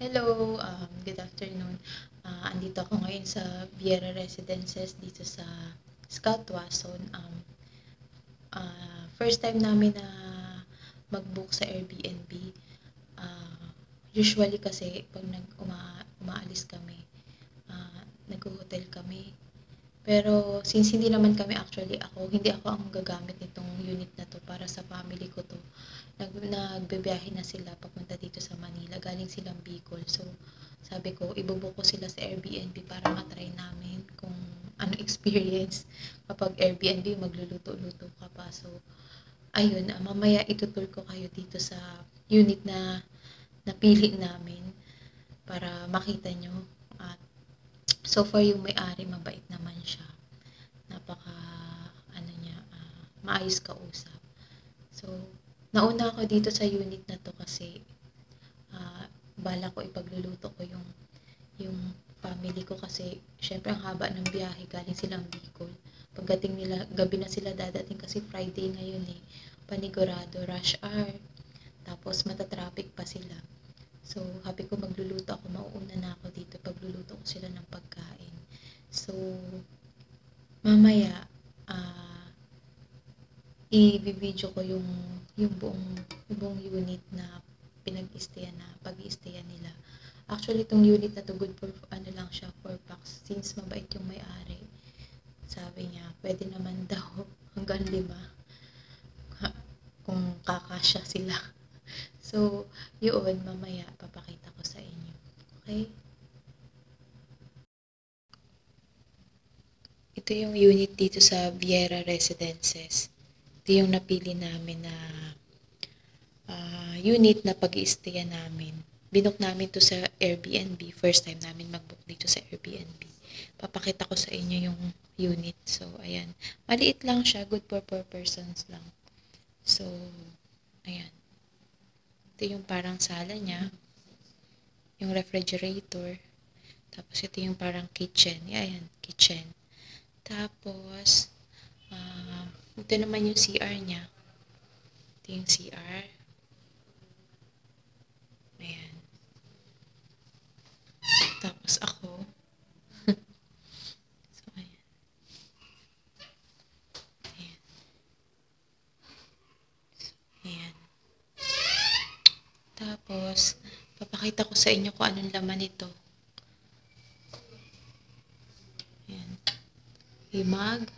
Hello, good afternoon. Andito ako ngayon sa Viera Residences dito sa Scout Wason. First time namin na mag-book sa Airbnb. Usually kasi pag umaalis kami, nag-hotel kami. Pero since hindi naman kami hindi ako ang gagamit nitong unit na to para sa family ko to. Nagbebiyahe na sila papunta dito sa Manila. Galing silang Bicol. So, sabi ko, ibubook ko sila sa Airbnb para matry namin kung ano experience kapag Airbnb magluluto-luto ka pa. So, ayun, mamaya itutur ko kayo dito sa unit na napili namin para makita nyo. At so far yung may-ari mabait naman siya. Napaka maayos kausap. So, nauna ako dito sa unit na to kasi bala ko ipagluluto ko yung family ko kasi syempre ang haba ng biyahe galing silang Bicol. Pagdating nila, gabi na sila dadating kasi Friday ngayon eh. Panigurado, rush hour. Tapos matatraffic pa sila. So, happy ko magluluto ako. Mauuna na ako dito. Pagluluto ko sila ng pagkain. So, mamaya, i-video ko yung buong unit na pag-i-stayan nila. Actually, itong unit na to good for lang siya, 4 packs. Since mabait yung may-ari, sabi niya, pwede naman daw hanggang 5 kung kakasya sila. So, yun, mamaya papakita ko sa inyo. Okay? Ito yung unit dito sa Viera Residences. Ito yung napili namin na unit na pag-i-stayan namin. Binook namin to sa Airbnb. First time namin mag-book dito sa Airbnb. Papakita ko sa inyo yung unit. So, ayan. Maliit lang siya. Good for 4 persons lang. So, ayan. Ito yung parang sala niya. Yung refrigerator. Tapos, ito yung parang kitchen. Ayan, kitchen. Tapos, ito naman yung CR niya. Ito yung CR. Ayan. Tapos ako. So, ayan. Ayan. Ayan. Tapos, papakita ko sa inyo kung anong laman nito. Ayan. Himag.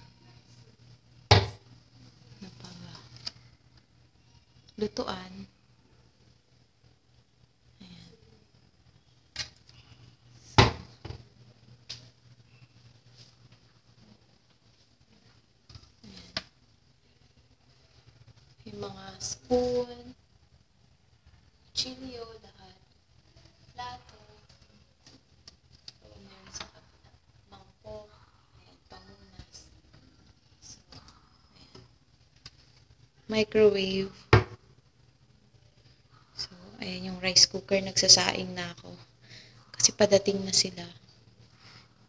Lutuan. Ayan. Ayan. Yung mga spoon, chilio, lahat. Plato. So, meron sa kabila. Mangkok. Ayan, pangunas. So, ayan. Microwave. Ayan yung rice cooker, nagsasaing na ako. Kasi padating na sila.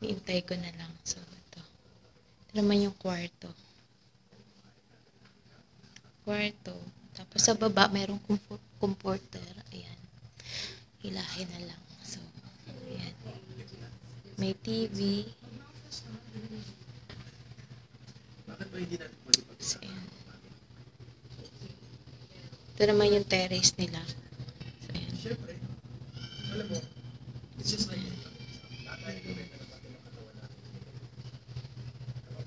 Iintay ko na lang. So, ito. Ito naman yung kwarto. Tapos sa baba, mayroong comforter. Ayan. Hilahin na lang. So, ayan. May TV. So, ayan. Ito naman yung terrace nila. Siyempre, alam mo, it's just like, kapag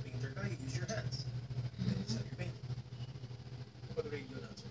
painter ka, you use your hands. Then you set your paint. Kapag radio announcer.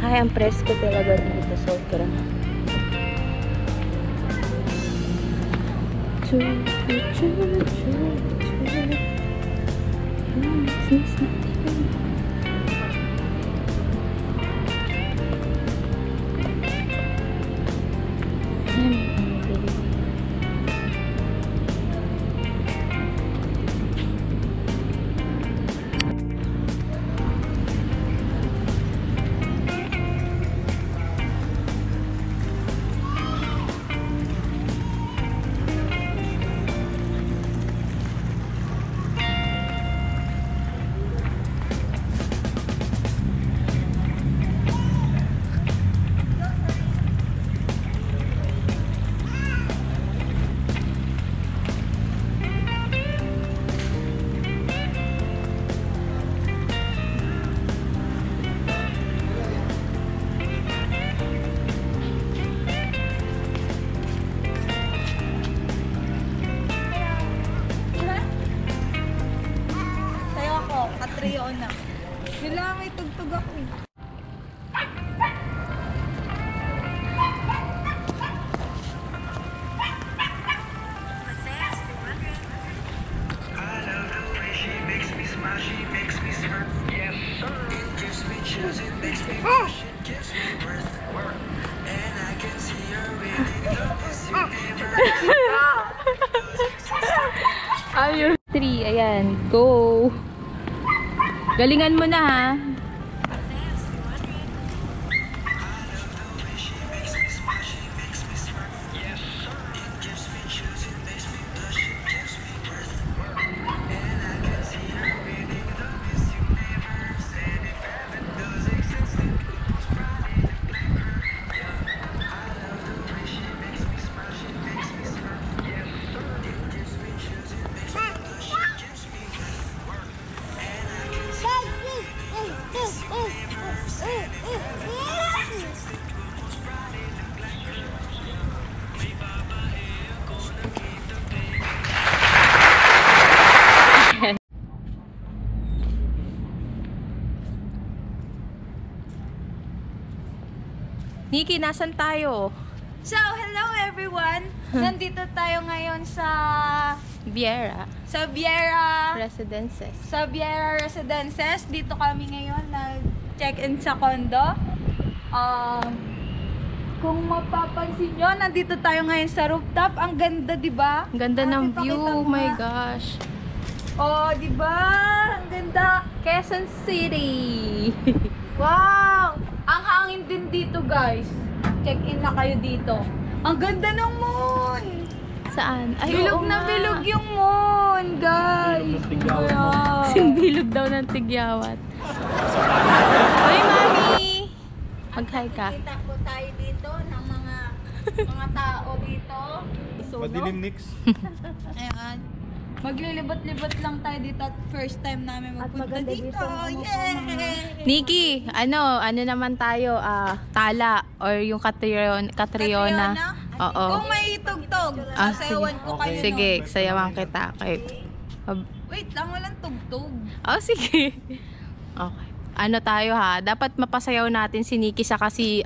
Ay, ang presko talaga dito. Sobra. Sayo ako, Catriona. Yun lang, may tugtog ako. Ayun. 3, ayan. Go! Galingan mo na, ha? Nikki, nasan tayo? So, hello everyone! Nandito tayo ngayon sa Viera Viera Residences. Dito kami ngayon nag-check-in sa condo. Kung mapapansin nyo, nandito tayo ngayon sa rooftop. Ang ganda, di ba? Ang ganda ng view. Pakita Oh mo my nga. gosh. Oh, di ba? Ang ganda. Quezon City. Wow! Ang hangin din dito, guys. Check-in na kayo dito. Ang ganda ng moon! Saan? Ay, Bilog oo na nga. bilog yung moon, guys. Wow. Simbilog daw ng tigyawat. Hoy, mami! Mag-hi ka. Kita po tayo dito ng mga tao dito. Madilim, Nix. Ayan. Maglilibot-libot lang tayo dito at first time namin magpunta dito. Yay! Nikki, ano naman tayo? Tala or yung Catriona? Oo. Kung may tugtog, sasayawan ko kayo. Sige, nun. sayawan kita. Okay. Wait lang, walang tugtog. Oh, sige. Okay. Ano tayo ha? Dapat mapasayaw natin si Nikki saka si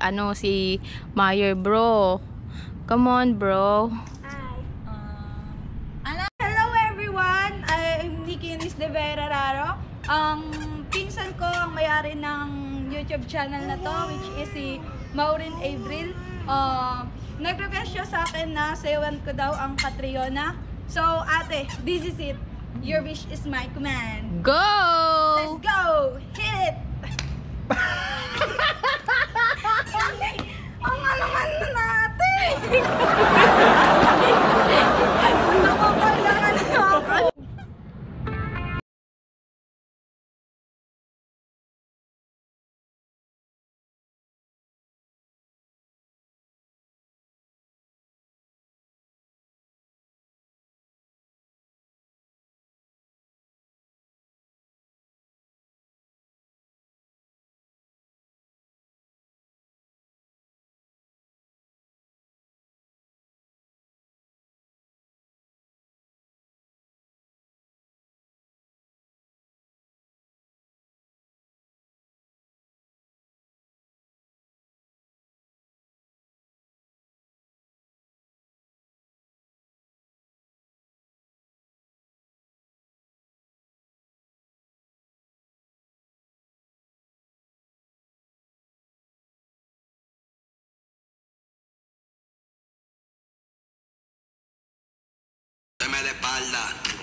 Mayer, bro. Come on, bro. Hello everyone! I'm Nikki Eunice de Vera Raro. Ang pinsan ko ang may-ari ng YouTube channel na to, which is si Maureen Avril. Nag-request siya sa akin na sayawan ko daw ang Catriona. So ate, this is it. Your wish is my command. Go! Let's go! Hit it! Ang alaman na natin! rómpeme la espalda.